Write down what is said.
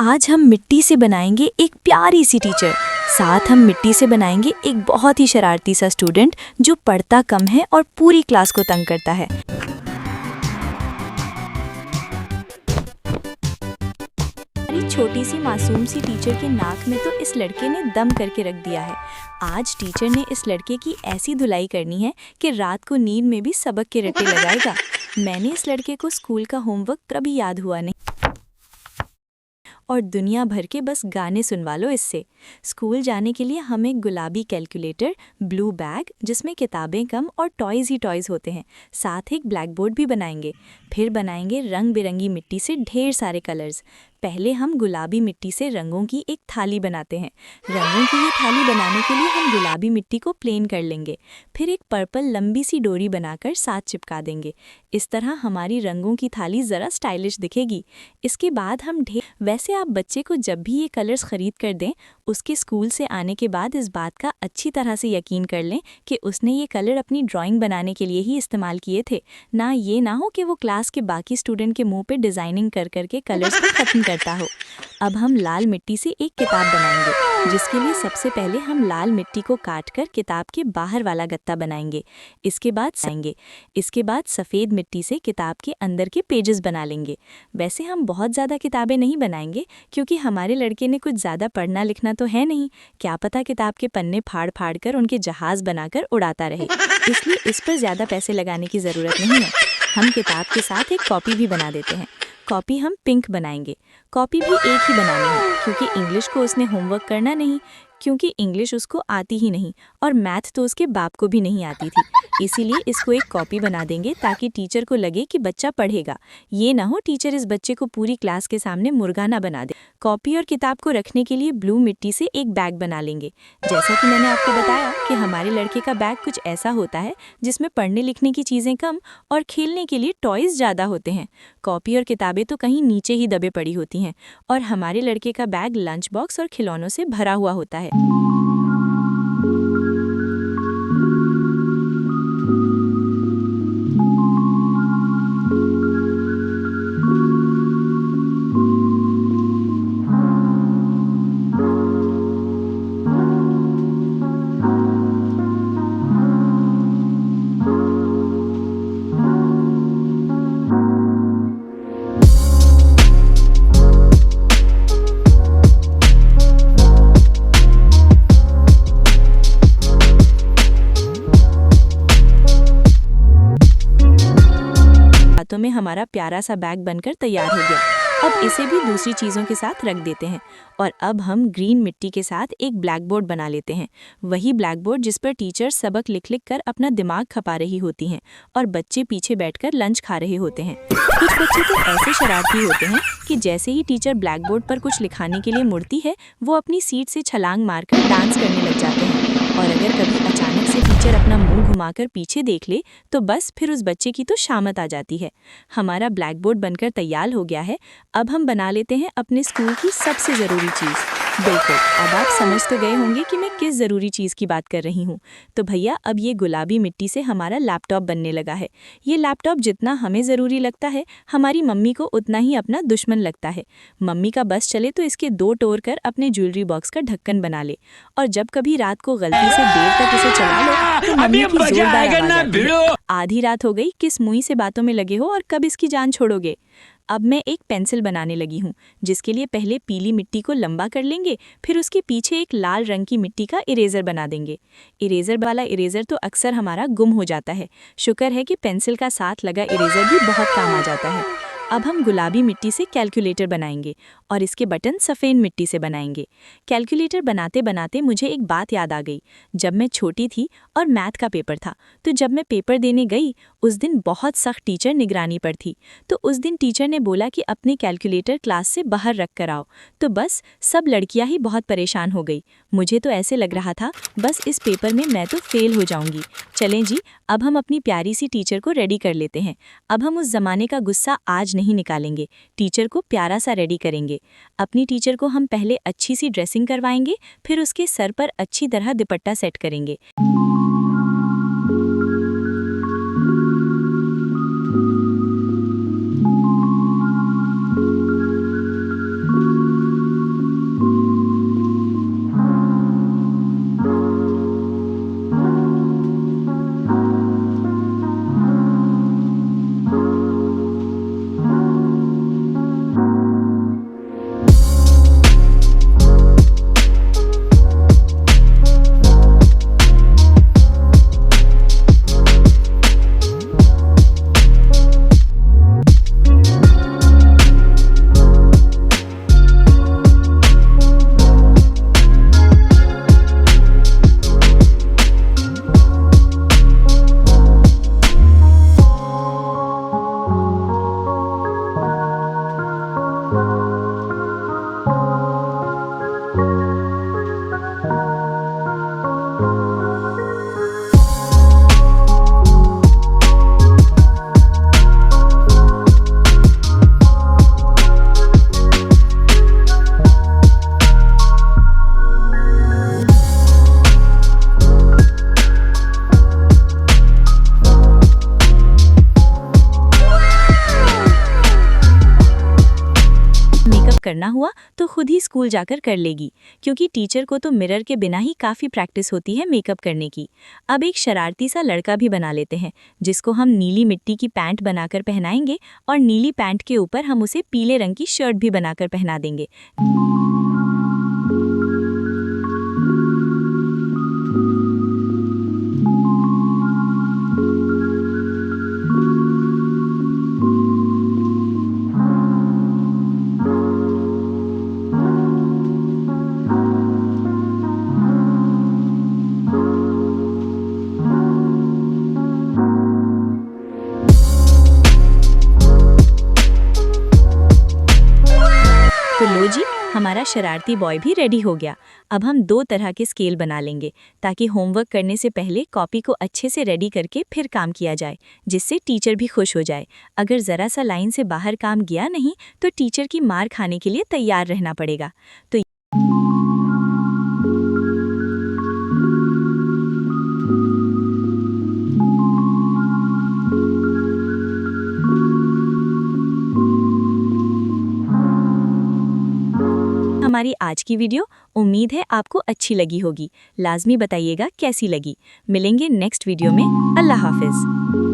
आज हम मिट्टी से बनाएंगे एक प्यारी सी टीचर। साथ हम मिट्टी से बनाएंगे एक बहुत ही शरारती सा स्टूडेंट जो पढ़ता कम है और पूरी क्लास को तंग करता है। हमारी छोटी सी मासूम सी टीचर के नाक में तो इस लड़के ने दम करके रख दिया है। आज टीचर ने इस लड़के की ऐसी धुलाई करनी है कि रात को नींद में भी सबक के रट्टे लगाएगा। मैंने इस लड़के को स्कूल का होमवर्क कभी याद हुआ नहीं और दुनिया भर के बस गाने सुनवा लो इससे। स्कूल जाने के लिए हम एक गुलाबी कैलकुलेटर, ब्लू बैग जिसमें किताबें कम और टॉयज़ ही टॉयज़ होते हैं, साथ एक ब्लैक बोर्ड भी बनाएंगे। फिर बनाएंगे रंग बिरंगी मिट्टी से ढेर सारे कलर्स। पहले हम गुलाबी मिट्टी से रंगों की एक थाली बनाते हैं। रंगों की ये थाली बनाने के लिए हम गुलाबी मिट्टी को प्लेन कर लेंगे, फिर एक पर्पल लंबी सी डोरी बनाकर साथ चिपका देंगे। इस तरह हमारी रंगों की थाली ज़रा स्टाइलिश दिखेगी। इसके बाद हम वैसे आप बच्चे को जब भी ये कलर्स ख़रीद कर दें, उसके स्कूल से आने के बाद इस बात का अच्छी तरह से यकीन कर लें कि उसने ये कलर अपनी ड्राइंग बनाने के लिए ही इस्तेमाल किए थे, ना ये ना हो कि वो क्लास के बाकी स्टूडेंट के मुंह पे डिज़ाइनिंग कर करके कलर्स को ख़त्म करता हो। अब हम लाल मिट्टी से एक किताब बनाएंगे, जिसके लिए सबसे पहले हम लाल मिट्टी को काटकर किताब के बाहर वाला गत्ता बनाएंगे। इसके बाद सफ़ेद मिट्टी से किताब के अंदर के पेजेस बना लेंगे। वैसे हम बहुत ज़्यादा किताबें नहीं बनाएंगे क्योंकि हमारे लड़के ने कुछ ज़्यादा पढ़ना लिखना तो है नहीं, क्या पता किताब के पन्ने फाड़ फाड़ कर उनके जहाज़ बनाकर उड़ाता रहे, इसलिए इस पर ज़्यादा पैसे लगाने की ज़रूरत नहीं है। हम किताब के साथ एक कॉपी भी बना देते हैं। कॉपी हम पिंक बनाएंगे। कॉपी भी एक ही बनानी है क्योंकि इंग्लिश को उसने होमवर्क करना नहीं, क्योंकि इंग्लिश उसको आती ही नहीं और मैथ तो उसके बाप को भी नहीं आती थी। इसीलिए इसको एक कॉपी बना देंगे ताकि टीचर को लगे कि बच्चा पढ़ेगा। ये ना हो टीचर इस बच्चे को पूरी क्लास के सामने मुर्गा ना बना दे। कॉपी और किताब को रखने के लिए ब्लू मिट्टी से एक बैग बना लेंगे। जैसा कि मैंने आपको बताया कि हमारे लड़के का बैग कुछ ऐसा होता है जिसमें पढ़ने लिखने की चीज़ें कम और खेलने के लिए टॉयज़ ज़्यादा होते हैं। कॉपी और किताबें तो कहीं नीचे ही दबे पड़ी होती हैं और हमारे लड़के का बैग लंच बॉक्स और खिलौनों से भरा हुआ होता है। हाथों में हमारा प्यारा सा बैग बनकर तैयार हो गया। अब इसे भी दूसरी चीज़ों के साथ रख देते हैं और अब हम ग्रीन मिट्टी के साथ एक ब्लैक बोर्ड बना लेते हैं। वही ब्लैक बोर्ड जिस पर टीचर सबक लिख लिख कर अपना दिमाग खपा रही होती हैं और बच्चे पीछे बैठकर लंच खा रहे होते हैं। कुछ बच्चे तो ऐसे शरारती होते हैं कि जैसे ही टीचर ब्लैक बोर्ड पर कुछ लिखाने के लिए मुड़ती है, वो अपनी सीट से छलांग मारकर डांस करने लग जाते हैं। और अगर कभी अचानक से टीचर अपना मुंह घुमाकर पीछे देख ले तो बस फिर उस बच्चे की तो शामत आ जाती है। हमारा ब्लैक बोर्ड बनकर तैयार हो गया है। अब हम बना लेते हैं अपने स्कूल की सबसे ज़रूरी चीज़। बिल्कुल, अब आप समझ तो गए होंगे कि मैं किस ज़रूरी चीज़ की बात कर रही हूँ। तो भैया, अब ये गुलाबी मिट्टी से हमारा लैपटॉप बनने लगा है। ये लैपटॉप जितना हमें ज़रूरी लगता है, हमारी मम्मी को उतना ही अपना दुश्मन लगता है। मम्मी का बस चले तो इसके दो तोड़ कर अपने ज्वेलरी बॉक्स का ढक्कन बना ले, और जब कभी रात को गलती से देर तक इसे चला लो तो मम्मी की जोरदार आवाज़ आती है, आधी रात हो गई, किस मुंह से बातों में लगे हो और कब इसकी जान छोड़ोगे। अब मैं एक पेंसिल बनाने लगी हूँ, जिसके लिए पहले पीली मिट्टी को लंबा कर लेंगे, फिर उसके पीछे एक लाल रंग की मिट्टी का इरेज़र बना देंगे। इरेज़र वाला इरेज़र तो अक्सर हमारा गुम हो जाता है। शुक्र है कि पेंसिल का साथ लगा इरेज़र भी बहुत काम आ जाता है। अब हम गुलाबी मिट्टी से कैलकुलेटर बनाएंगे और इसके बटन सफ़ेद मिट्टी से बनाएंगे। कैलकुलेटर बनाते बनाते मुझे एक बात याद आ गई। जब मैं छोटी थी और मैथ का पेपर था, तो जब मैं पेपर देने गई, उस दिन बहुत सख्त टीचर निगरानी पर थी। तो उस दिन टीचर ने बोला कि अपने कैलकुलेटर क्लास से बाहर रख कर आओ। तो बस सब लड़कियां ही बहुत परेशान हो गई। मुझे तो ऐसे लग रहा था बस इस पेपर में मैं तो फेल हो जाऊंगी। चलें जी, अब हम अपनी प्यारी सी टीचर को रेडी कर लेते हैं। अब हम उस ज़माने का गुस्सा आज नहीं निकालेंगे, टीचर को प्यारा सा रेडी करेंगे। अपनी टीचर को हम पहले अच्छी सी ड्रेसिंग करवाएंगे, फिर उसके सर पर अच्छी तरह दुपट्टा सेट करेंगे। करना हुआ तो खुद ही स्कूल जाकर कर लेगी, क्योंकि टीचर को तो मिरर के बिना ही काफ़ी प्रैक्टिस होती है मेकअप करने की। अब एक शरारती सा लड़का भी बना लेते हैं, जिसको हम नीली मिट्टी की पैंट बनाकर पहनाएंगे और नीली पैंट के ऊपर हम उसे पीले रंग की शर्ट भी बनाकर पहना देंगे। तो लो जी, हमारा शरारती बॉय भी रेडी हो गया। अब हम 2 तरह के स्केल बना लेंगे, ताकि होमवर्क करने से पहले कॉपी को अच्छे से रेडी करके फिर काम किया जाए, जिससे टीचर भी खुश हो जाए। अगर ज़रा सा लाइन से बाहर काम गया नहीं तो टीचर की मार खाने के लिए तैयार रहना पड़ेगा। तो हमारी आज की वीडियो उम्मीद है आपको अच्छी लगी होगी। लाजमी बताइएगा कैसी लगी। मिलेंगे नेक्स्ट वीडियो में। अल्लाह हाफिज़।